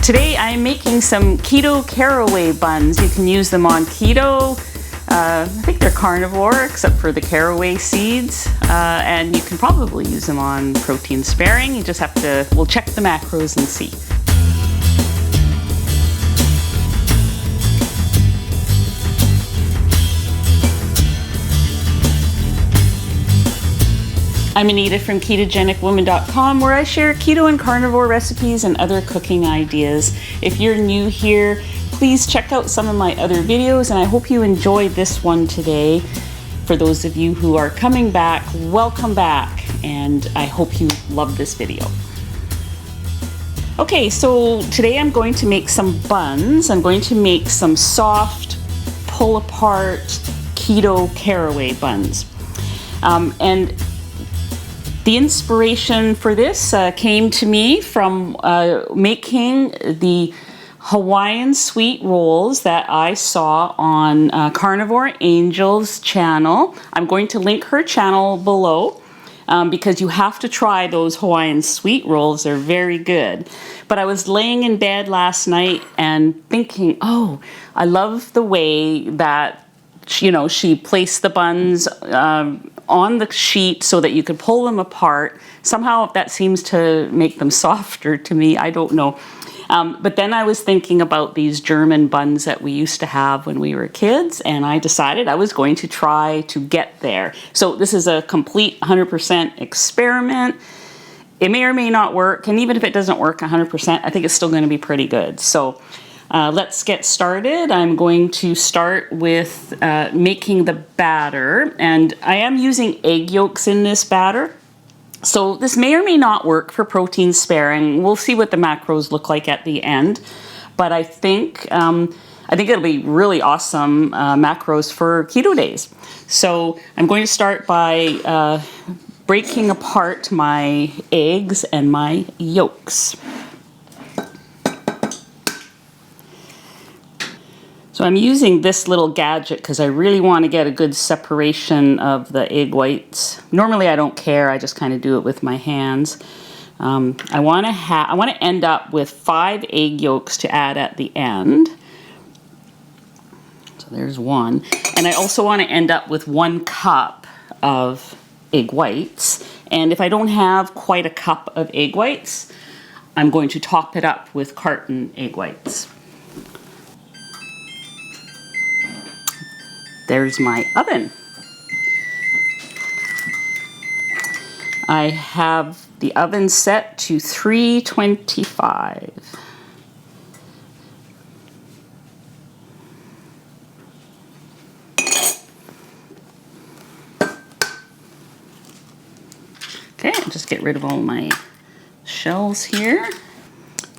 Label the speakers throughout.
Speaker 1: Today I'm making some Keto Caraway Buns. You can use them on keto. I think they're carnivore except for the caraway seeds. And you can probably use them on protein sparing. You just have to, we'll check the macros and see. I'm Anita from KetogenicWoman.com, where I share keto and carnivore recipes and other cooking ideas. If you're new here, please check out some of my other videos, and I hope you enjoyed this one today. For those of you who are coming back, welcome back, and I hope you love this video. Okay, so today I'm going to make some buns. I'm going to make some soft, pull-apart keto caraway buns. And the inspiration for this came to me from making the Hawaiian sweet rolls that I saw on Carnivore Angel's channel. I'm going to link her channel below because you have to try those Hawaiian sweet rolls. They're very good. But I was laying in bed last night and thinking, oh, I love the way that she placed the buns on the sheet so that you could pull them apart. Somehow that seems to make them softer to me. I don't know. But then I was thinking about these German buns that we used to have when we were kids, and I decided I was going to try to get there. So this is a complete 100% experiment. It may or may not work, and even if it doesn't work 100%, I think it's still going to be pretty good. So let's get started. I'm going to start with making the batter, and I am using egg yolks in this batter. So this may or may not work for protein sparing. We'll see what the macros look like at the end, but I think it'll be really awesome macros for keto days. So I'm going to start by breaking apart my eggs and my yolks. So I'm using this little gadget because I really want to get a good separation of the egg whites. Normally I don't care, I just kind of do it with my hands. I want to end up with 5 egg yolks to add at the end. So there's one. And I also want to end up with 1 cup of egg whites. And if I don't have quite a cup of egg whites, I'm going to top it up with carton egg whites. There's my oven. I have the oven set to 325. Okay, I'll just get rid of all my shells here.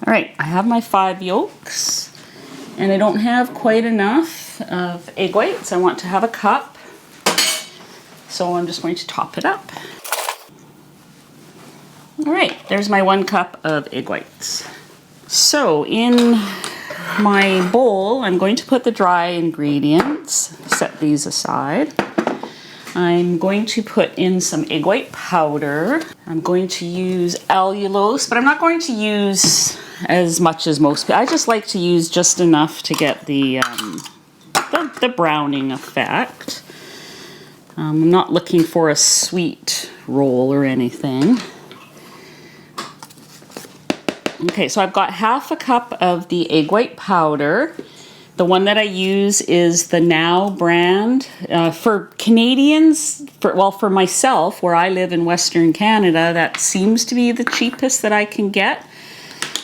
Speaker 1: All right, I have my 5 yolks, and I don't have quite enough of egg whites. I want to have a cup, so I'm just going to top it up. All right, there's my 1 cup of egg whites. So in my bowl, I'm going to put the dry ingredients, set these aside. I'm going to put in some egg white powder. I'm going to use allulose, but I'm not going to use as much as most people. I just like to use just enough to get the browning effect. I'm not looking for a sweet roll or anything. Okay, so I've got half a cup of the egg white powder. The one that I use is the Now brand. For Canadians, for myself, where I live in Western Canada, that seems to be the cheapest that I can get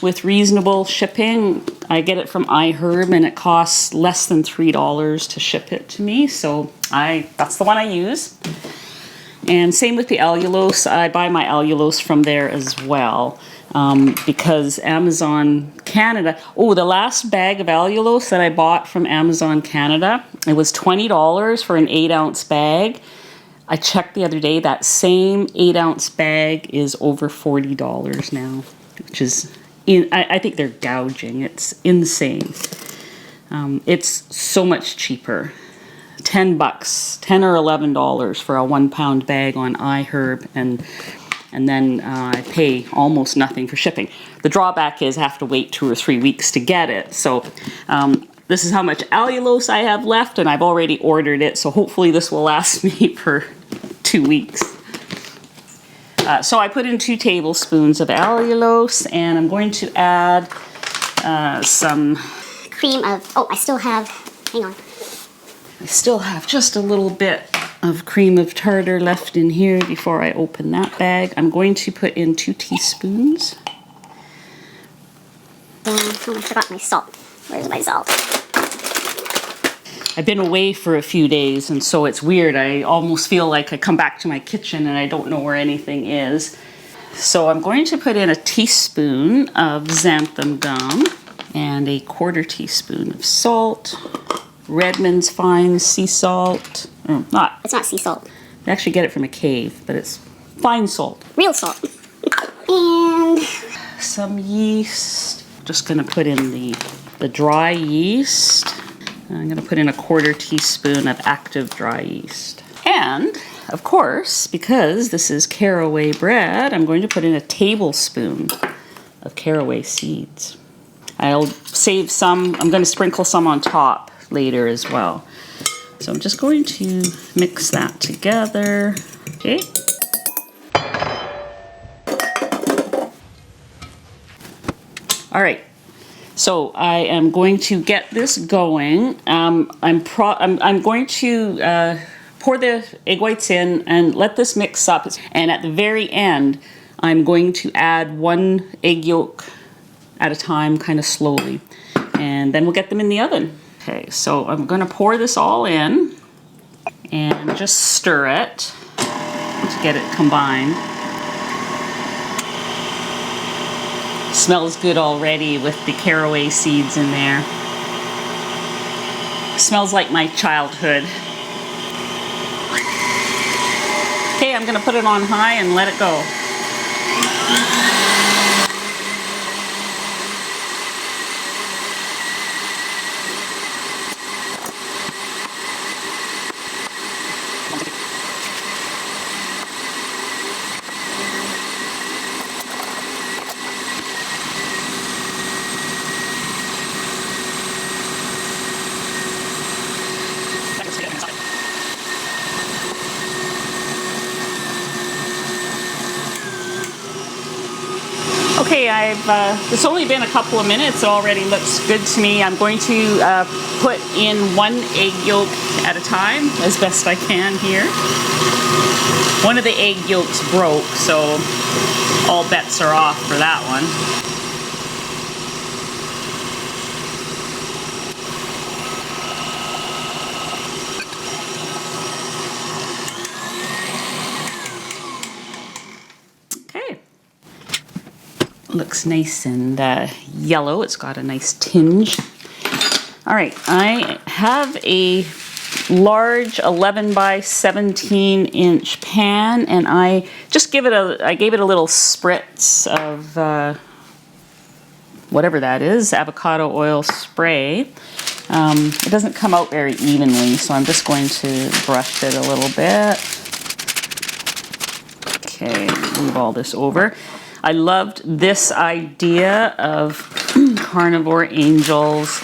Speaker 1: with reasonable shipping. I get it from iHerb, and it costs less than $3 to ship it to me, so that's the one I use. And same with the allulose. I buy my allulose from there as well, because Amazon Canada, the last bag of allulose that I bought from Amazon Canada, it was $20 for an 8-ounce bag. I checked the other day, that same 8-ounce bag is over $40 now, which is I think they're gouging. It's insane. It's so much cheaper. $10 or $11 for a 1-pound bag on iHerb, and and then I pay almost nothing for shipping. The drawback is I have to wait 2 or 3 weeks to get it. So this is how much allulose I have left, and I've already ordered it, so hopefully this will last me for 2 weeks. So I put in 2 tablespoons of allulose, and I'm going to add some
Speaker 2: cream of, oh, I still have, hang on.
Speaker 1: I still have just a little bit of cream of tartar left in here before I open that bag. I'm going to put in 2 teaspoons.
Speaker 2: Oh, I forgot my salt. Where's my salt?
Speaker 1: I've been away for a few days, and so it's weird. I almost feel like I come back to my kitchen and I don't know where anything is. So I'm going to put in a teaspoon of xanthan gum and a 1/4 teaspoon of salt. Redmond's fine sea salt.
Speaker 2: It's not sea salt.
Speaker 1: I actually get it from a cave, but it's fine salt.
Speaker 2: Real salt. And
Speaker 1: some yeast. Just gonna put in the dry yeast. I'm gonna put in a 1/4 teaspoon of active dry yeast. And of course, because this is caraway bread, I'm going to put in a tablespoon of caraway seeds. I'll save some, I'm gonna sprinkle some on top later as well. So I'm just going to mix that together. Okay. All right. So I am going to get this going. I'm going to pour the egg whites in and let this mix up. And at the very end, I'm going to add 1 egg yolk at a time, kind of slowly. And then we'll get them in the oven. Okay, so I'm gonna pour this all in and just stir it to get it combined. Smells good already with the caraway seeds in there. Smells like my childhood. Okay, I'm gonna put it on high and let it go. Okay, it's only been a couple of minutes. It already looks good to me. I'm going to put in 1 egg yolk at a time, as best I can here. One of the egg yolks broke, so all bets are off for that one. Looks nice and yellow. It's got a nice tinge. All right, I have a large 11 by 17 inch pan, and I just gave it a little spritz of whatever that is, avocado oil spray. It doesn't come out very evenly, so I'm just going to brush it a little bit. Okay, move all this over. I loved this idea of Carnivore Angel's,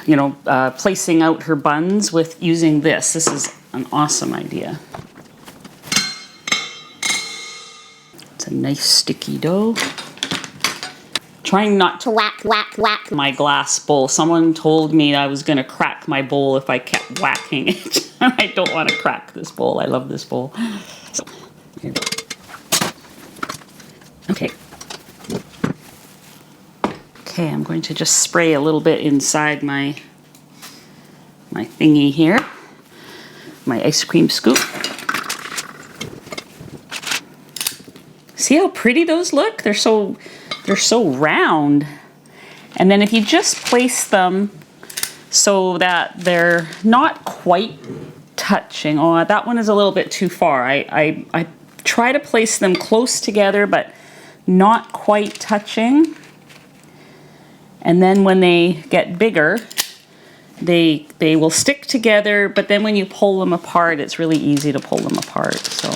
Speaker 1: you know, placing out her buns with using this. This is an awesome idea. It's a nice sticky dough. Trying not to whack my glass bowl. Someone told me I was going to crack my bowl if I kept whacking it. I don't want to crack this bowl. I love this bowl. So, here we go. Okay. Okay, I'm going to just spray a little bit inside my thingy here, my ice cream scoop. See how pretty those look? They're so round. And then if you just place them so that they're not quite touching. Oh, that one is a little bit too far. I try to place them close together, but not quite touching. And then when they get bigger, they will stick together, but then when you pull them apart, it's really easy to pull them apart. So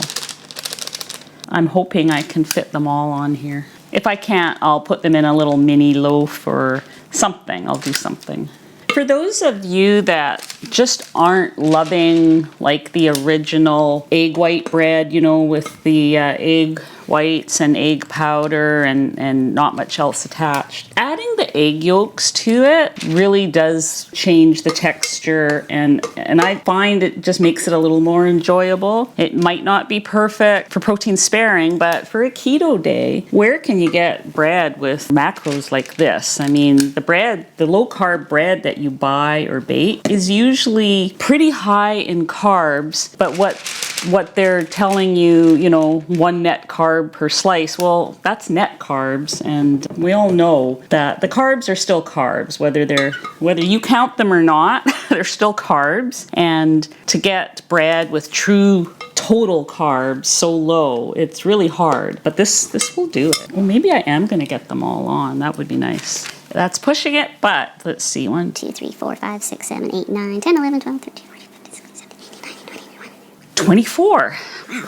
Speaker 1: I'm hoping I can fit them all on here. If I can't, I'll put them in a little mini loaf or something. I'll do something. For those of you that just aren't loving like the original egg white bread, you know, with the egg whites and egg powder and not much else attached, adding the egg yolks to it really does change the texture, and I find it just makes it a little more enjoyable. It might not be perfect for protein sparing, but for a keto day, where can you get bread with macros like this? I mean, the low carb bread that you buy or bake is usually pretty high in carbs, but what they're telling you, you know, 1 net carb per slice, well, that's net carbs, and we all know that the carbs are still carbs, whether you count them or not, they're still carbs. And to get bread with true total carbs so low, it's really hard, but this will do it. Well, maybe I am going to get them all on. That would be nice. That's pushing it, but let's see. 1, 2, 3, 4, 5, 6, 7, 8, 9, 10, 11, 12, 13, 14, 15, 16, 17, 18, 19, 20, 21. 24. Wow.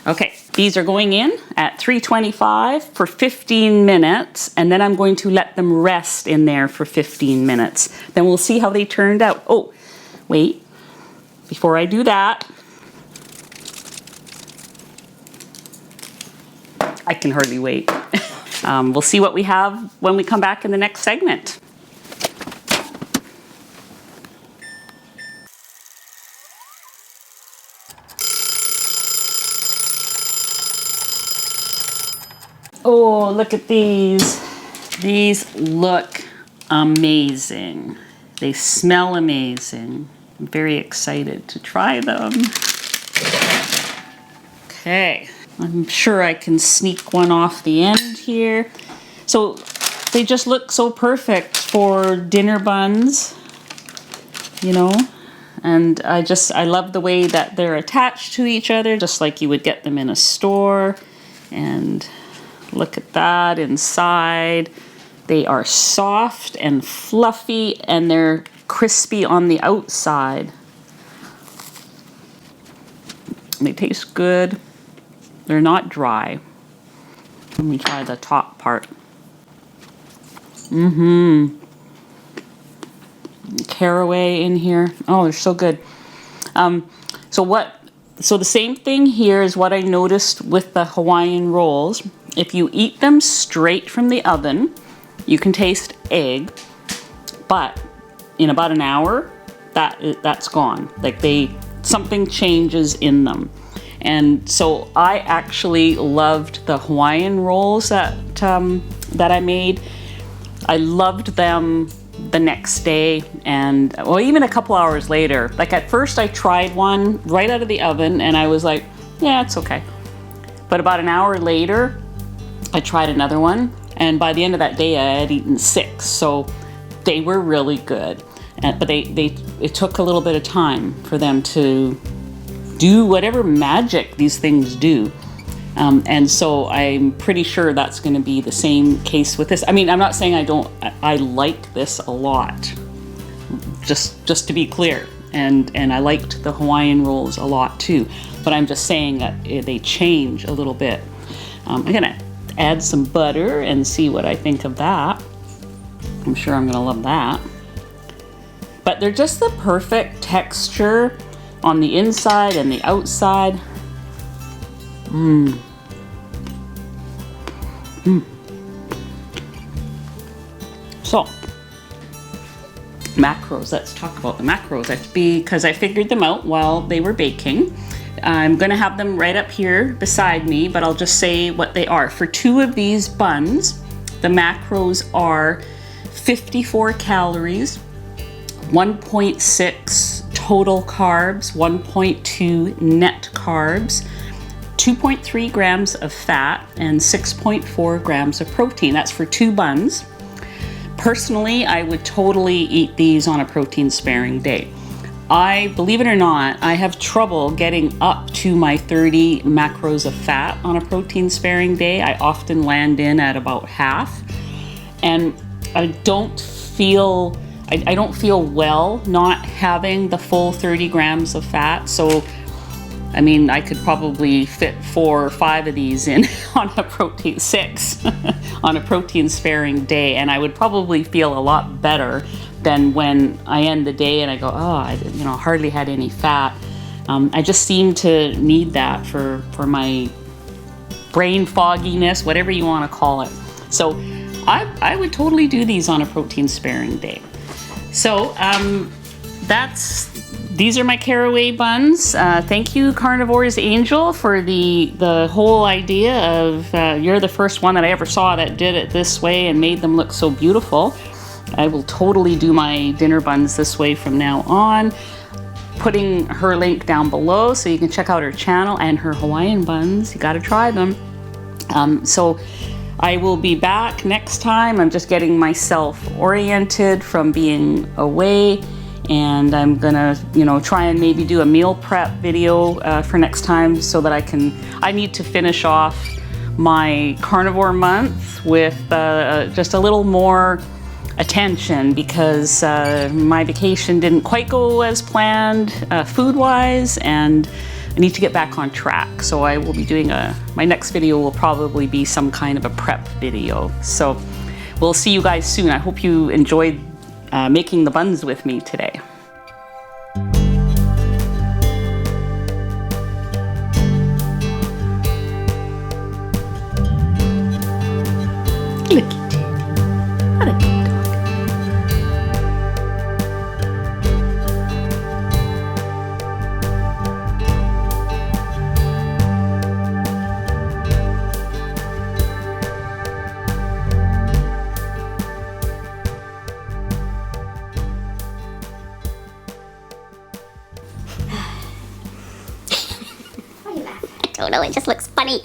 Speaker 1: Okay, these are going in at 325 for 15 minutes, and then I'm going to let them rest in there for 15 minutes. Then we'll see how they turned out. Oh, wait. Before I do that, I can hardly wait. We'll see what we have when we come back in the next segment. Oh, look at these. These look amazing. They smell amazing. I'm very excited to try them. Okay. I'm sure I can sneak one off the end here. So they just look so perfect for dinner buns, you know, and I love the way that they're attached to each other, just like you would get them in a store. And look at that inside. They are soft and fluffy, and they're crispy on the outside. They taste good. They're not dry. Let me try the top part. Caraway in here. Oh, they're so good. So the same thing here is what I noticed with the Hawaiian rolls. If you eat them straight from the oven, you can taste egg, but in about an hour, that's gone. Like something changes in them. And so I actually loved the Hawaiian rolls that I made. I loved them the next day, and well, even a couple hours later. Like at first I tried one right out of the oven and I was like, yeah, it's okay. But about an hour later, I tried another one, and by the end of that day I had eaten 6. So they were really good. But it took a little bit of time for them to do whatever magic these things do. And so I'm pretty sure that's going to be the same case with this. I mean, I'm not saying I like this a lot, just to be clear. And I liked the Hawaiian rolls a lot too, but I'm just saying that they change a little bit. I'm gonna add some butter and see what I think of that. I'm sure I'm gonna love that. But they're just the perfect texture on the inside and the outside. So, macros, let's talk about the macros. Because I figured them out while they were baking. I'm gonna have them right up here beside me, but I'll just say what they are. For 2 of these buns, the macros are 54 calories, 1.6 total carbs, 1.2 net carbs, 2.3 grams of fat, and 6.4 grams of protein. That's for 2 buns. Personally, I would totally eat these on a protein sparing day. Believe it or not, I have trouble getting up to my 30 macros of fat on a protein sparing day. I often land in at about half, and I don't feel well not having the full 30 grams of fat. So I mean, I could probably fit 4 or 5 of these in on a protein, 6 on a protein sparing day, and I would probably feel a lot better than when I end the day and I go, oh, I hardly had any fat. I just seem to need that for my brain fogginess, whatever you want to call it. So I would totally do these on a protein sparing day. So these are my caraway buns. Thank you, Carnivore's Angel, for the whole idea of you're the first one that I ever saw that did it this way and made them look so beautiful. I will totally do my dinner buns this way from now on. Putting her link down below so you can check out her channel and her Hawaiian buns. You gotta try them. So I will be back next time. I'm just getting myself oriented from being away, and I'm gonna, try and maybe do a meal prep video for next time so that I need to finish off my carnivore month with just a little more attention, because my vacation didn't quite go as planned food-wise, and I need to get back on track. So I will be doing my next video will probably be some kind of a prep video. So we'll see you guys soon. I hope you enjoyed making the buns with me today. Look at Teddy. What a good dog.
Speaker 2: Why are you laughing? I don't know, it just looks funny.